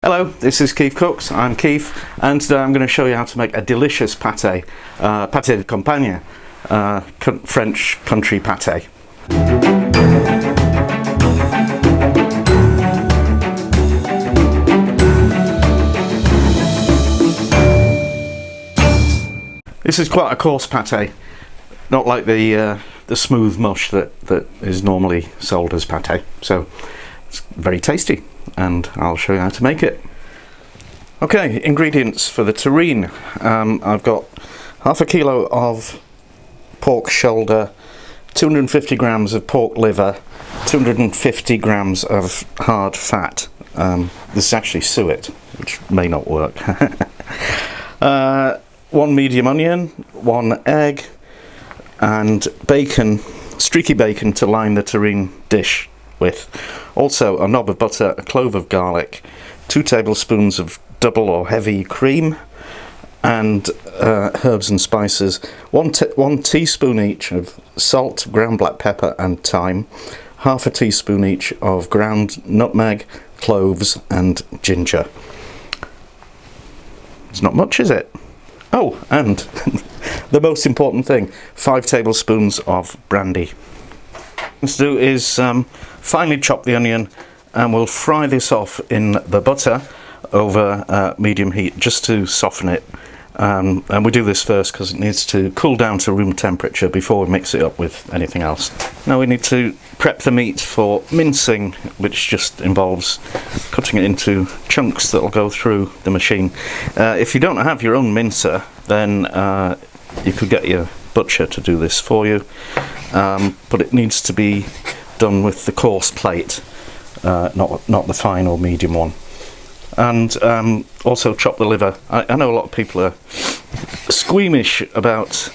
Hello, this is Keith Cooks. I'm Keith, and today I'm going to show you how to make a delicious pâté, pâté de campagne, French country pâté. This is quite a coarse pâté, not like the smooth mush that is normally sold as pâté. So it's very tasty, and I'll show you how to make it. Okay, ingredients for the terrine. I've got half a kilo of pork shoulder, 250 grams of pork liver, 250 grams of hard fat. This is actually suet, which may not work. 1 medium onion, 1 egg, and bacon, streaky bacon to line the terrine dish with. Also a knob of butter, a clove of garlic, 2 tablespoons of double or heavy cream, and herbs and spices, 1 teaspoon each of salt, ground black pepper and thyme, half a teaspoon each of ground nutmeg, cloves and ginger. It's not much, is it? Oh, and the most important thing, 5 tablespoons of brandy. What to do is finely chop the onion, and we'll fry this off in the butter over medium heat just to soften it. And we do this first because it needs to cool down to room temperature before we mix it up with anything else. Now we need to prep the meat for mincing, which just involves cutting it into chunks that will go through the machine. If you don't have your own mincer, then you could get your butcher to do this for you, but it needs to be done with the coarse plate, not the fine or medium one. And also chop the liver. I know a lot of people are squeamish about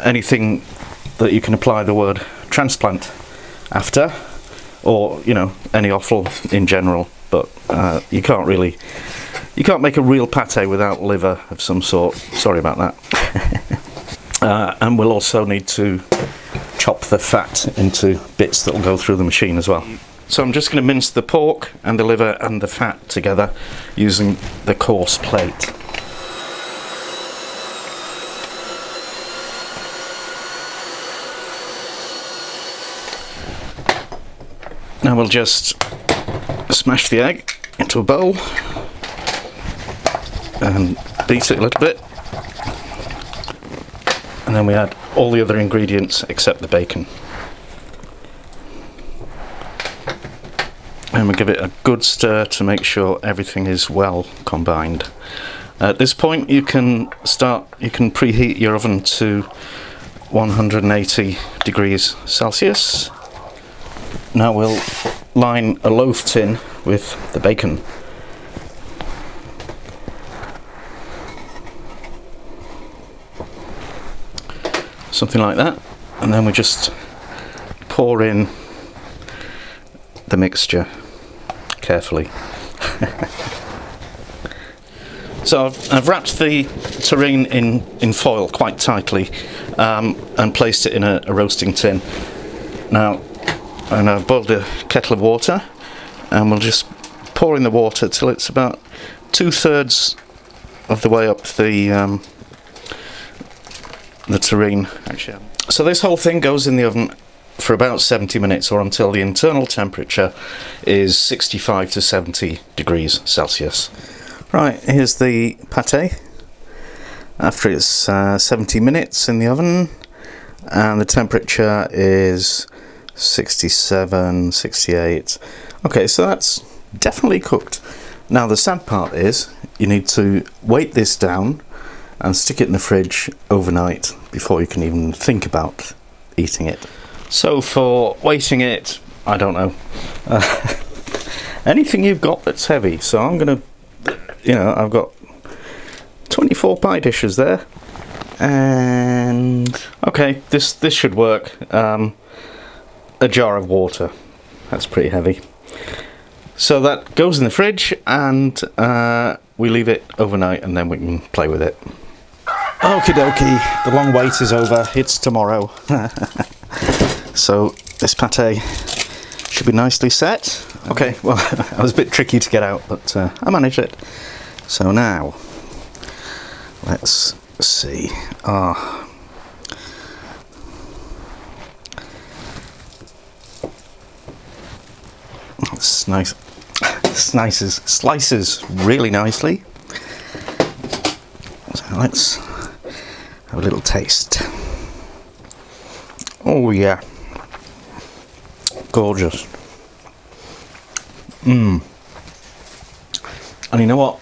anything that you can apply the word transplant after, or any offal in general, but you can't make a real pâté without liver of some sort. Sorry about that. And we'll also need to chop the fat into bits that will go through the machine as well. So I'm just going to mince the pork and the liver and the fat together using the coarse plate. Now we'll just smash the egg into a bowl and beat it a little bit, and then we add all the other ingredients except the bacon. And we give it a good stir to make sure everything is well combined. At this point you can preheat your oven to 180 degrees Celsius. Now we'll line a loaf tin with the bacon. Something like that, and then we just pour in the mixture carefully. So I've wrapped the terrine in foil quite tightly, and placed it in a roasting tin. Now, and I've boiled a kettle of water, and we'll just pour in the water till it's about 2/3 of the way up the terrine. Actually, so this whole thing goes in the oven for about 70 minutes, or until the internal temperature is 65 to 70 degrees Celsius. Right, here's the pâté after it's 70 minutes in the oven, and the temperature is 67, 68. Okay, so that's definitely cooked. Now the sad part is you need to weight this down and stick it in the fridge overnight before you can even think about eating it. So for weighting it, I don't know, anything you've got that's heavy. So I'm gonna, I've got 24 pie dishes there, and okay, this should work. A jar of water, that's pretty heavy. So that goes in the fridge, and we leave it overnight, and then we can play with it. Okie dokie, the long wait is over, it's tomorrow. So this pâté Should be nicely set. Okay, well, that was a bit tricky to get out, but I managed it. So now, let's see. It's nice. Slices really nicely. So let's have a little taste. Oh yeah, gorgeous. And you know what?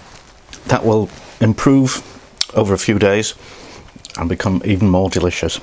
That will improve over a few days and become even more delicious.